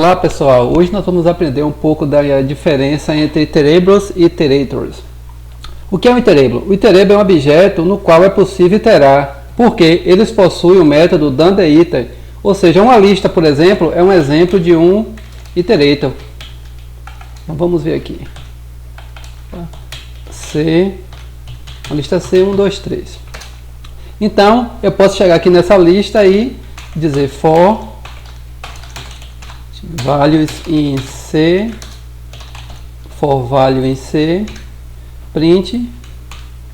Olá pessoal, hoje nós vamos aprender um pouco da diferença entre iterables e iterators. O que é um iterable? O iterable é um objeto no qual é possível iterar, porque eles possuem o método doneIter, ou seja, uma lista, por exemplo, é um exemplo de um iterator. Então vamos ver aqui. A lista C, 1, 2, 3. Então, eu posso chegar aqui nessa lista e dizer for values in C, for value em C, print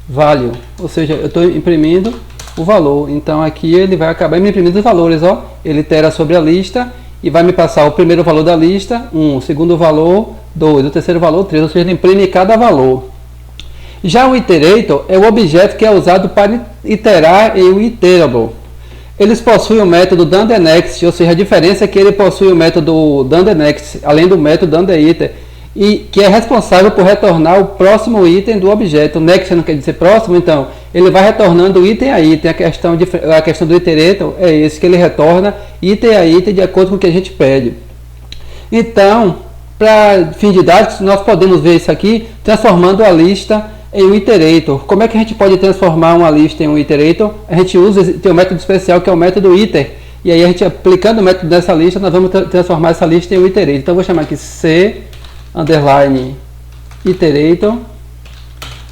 value, ou seja, eu estou imprimindo o valor. Então aqui ele vai acabar me imprimindo os valores, ó. Ele itera sobre a lista e vai me passar o primeiro valor da lista, 1, o segundo valor, 2, o terceiro valor, 3, ou seja, ele imprime cada valor. Já o iterator é o objeto que é usado para iterar em um iterable. Eles possuem o método doneNext, ou seja, a diferença é que ele possui o método doneNext, além do método doneIter, e que é responsável por retornar o próximo item do objeto. Next não quer dizer próximo, então ele vai retornando item a item. A questão do iterator é esse, que ele retorna item a item de acordo com o que a gente pede. Então, para fim didático, nós podemos ver isso aqui transformando a lista em um iterator. Como é que a gente pode transformar uma lista em um iterator? A gente tem um método especial que é o método iter. E aí a gente aplicando o método dessa lista, nós vamos transformar essa lista em um iterator. Então eu vou chamar aqui C underline iterator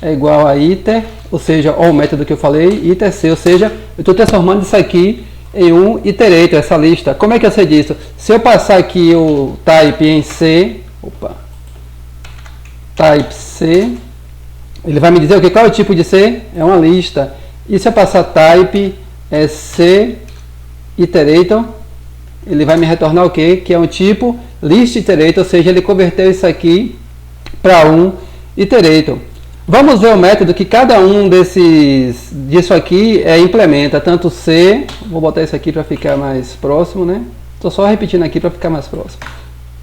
é igual a iter, ou seja, o método que eu falei, iter C, ou seja, eu estou transformando isso aqui em um iterator, essa lista. Como é que eu sei disso? Se eu passar aqui o type em C, type C, ele vai me dizer o que? Qual é o tipo de C? É uma lista. E se eu passar type C iterator, ele vai me retornar o que? Que é um tipo list iterator, ou seja, ele converteu isso aqui para um iterator. Vamos ver o método que cada um disso aqui implementa, tanto C, vou botar isso aqui para ficar mais próximo, né? Estou só repetindo aqui para ficar mais próximo.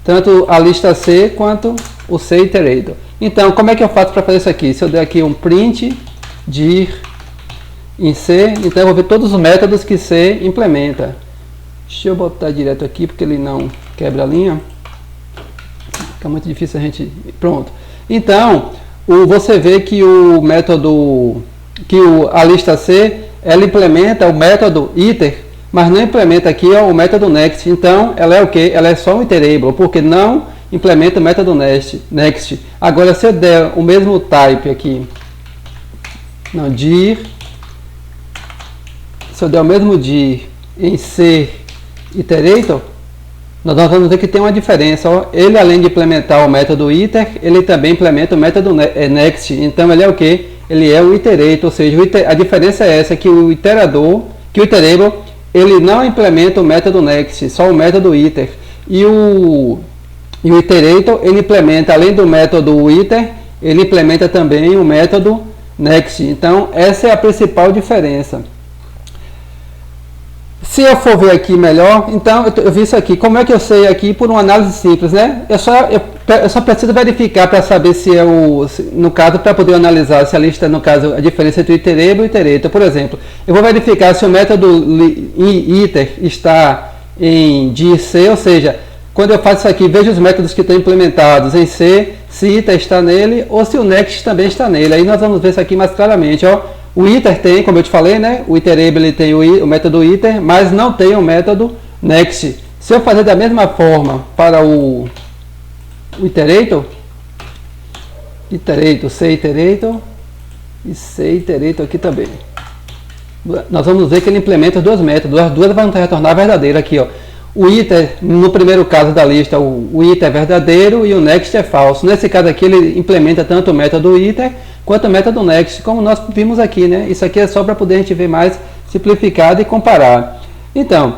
Tanto a lista C quanto o C iterator. Então, como é que eu faço para fazer isso aqui? Se eu der aqui um print dir em C, então eu vou ver todos os métodos que C implementa. Deixa eu botar direto aqui, porque ele não quebra a linha. Fica muito difícil a gente... Pronto. Então, você vê que o método, a lista C, ela implementa o método iter, mas não implementa aqui o método next. Então, ela é o que? Ela é só um iterable, porque não implementa o método next. Agora, se eu der o mesmo type aqui, dir, se eu der o mesmo dir em C iterator, nós vamos ver que tem uma diferença. Ó. Ele, além de implementar o método iter, ele também implementa o método next. Então, ele é o que? Ele é o iterator, ou seja, a diferença é essa, que o iterable, ele não implementa o método next, só o método iter. E o iterator, ele implementa, além do método iter, ele implementa também o método next. Então, essa é a principal diferença. Se eu for ver aqui melhor, então eu vi isso aqui. Como é que eu sei aqui? Por uma análise simples, né? Eu só preciso verificar para saber se é no caso, para poder analisar se a lista, no caso, a diferença entre o iterable e o iterator. Por exemplo, eu vou verificar se o método iter está em dir C, ou seja, quando eu faço isso aqui, vejo os métodos que estão implementados em C, se iter está nele ou se o next também está nele. Aí nós vamos ver isso aqui mais claramente, ó. O iter tem, como eu te falei, né? O iterable ele tem o método iter, mas não tem o método next. Se eu fazer da mesma forma para o iterator, C iterator e C iterator aqui também. Nós vamos ver que ele implementa os dois métodos, as duas vão retornar verdadeiro aqui, ó. O iter, no primeiro caso da lista, o iter é verdadeiro e o next é falso. Nesse caso aqui, ele implementa tanto o método iter quanto o método next, como nós vimos aqui, né? Isso aqui é só para poder a gente ver mais simplificado e comparar. Então,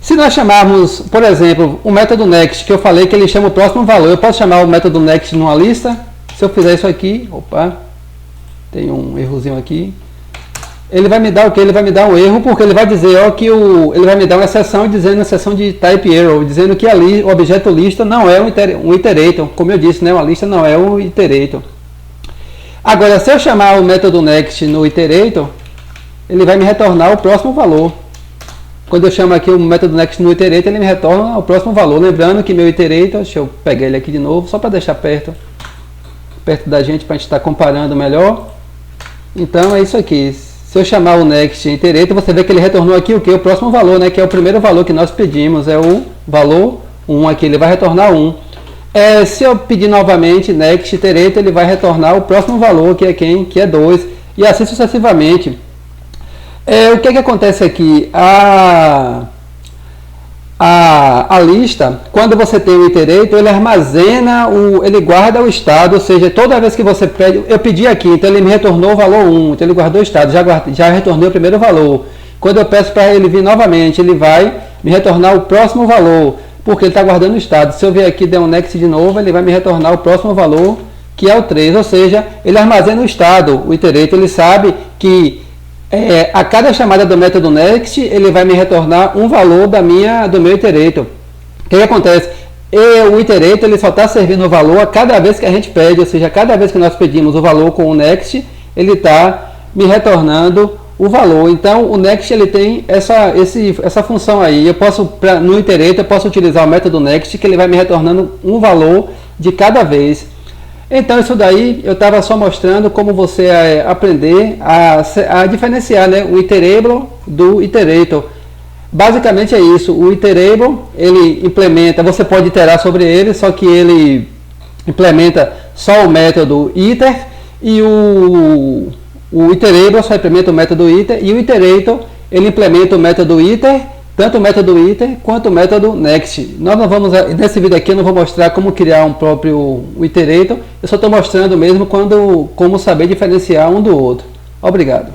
se nós chamarmos, por exemplo, o método next, que eu falei que ele chama o próximo valor, eu posso chamar o método next numa lista? Se eu fizer isso aqui, opa, tem um errozinho aqui. Ele vai me dar o que? Ele vai me dar um erro, porque ele vai dizer ó, que ele vai me dar uma exceção, dizendo uma exceção de type error, dizendo que ali o objeto lista não é um iterator. Como eu disse, né, uma lista não é um iterator. Agora, se eu chamar o método next no iterator, ele vai me retornar o próximo valor. Quando eu chamo aqui o método next no iterator, ele me retorna o próximo valor. Lembrando que meu iterator, deixa eu pegar ele aqui de novo, só para deixar perto da gente, para a gente estar comparando melhor. Então é isso aqui. Se eu chamar o next iterator, você vê que ele retornou aqui o que? O próximo valor, né? Que é o primeiro valor que nós pedimos, é o valor 1 aqui, ele vai retornar 1. Se eu pedir novamente next iterator, ele vai retornar o próximo valor, que é quem? Que é 2. E assim sucessivamente. O que acontece aqui? A lista, quando você tem o iterator, ele armazena, ele guarda o estado, ou seja, toda vez que você pede, eu pedi aqui, então ele me retornou o valor 1, então ele guardou o estado, já retornei o primeiro valor. Quando eu peço para ele vir novamente, ele vai me retornar o próximo valor, porque ele está guardando o estado. Se eu vier aqui e der um next de novo, ele vai me retornar o próximo valor, que é o 3, ou seja, ele armazena o estado, o iterator, ele sabe que a cada chamada do método next, ele vai me retornar um valor do meu iterator. O que acontece? O iterator ele só está servindo o valor a cada vez que a gente pede, ou seja, cada vez que nós pedimos o valor com o next, ele está me retornando o valor. Então, o next ele tem essa função aí. No iterator, eu posso utilizar o método next, que ele vai me retornando um valor de cada vez. Então, isso daí eu estava só mostrando como você aprender a diferenciar, né, o iterable do iterator. Basicamente é isso. O iterable, ele implementa, você pode iterar sobre ele, só que ele implementa só o método iter, e o iterable só implementa o método iter, e o iterator, ele implementa o método iter, tanto o método iter quanto o método next. Nesse vídeo aqui eu não vou mostrar como criar um próprio iterator, eu só estou mostrando mesmo como saber diferenciar um do outro. Obrigado.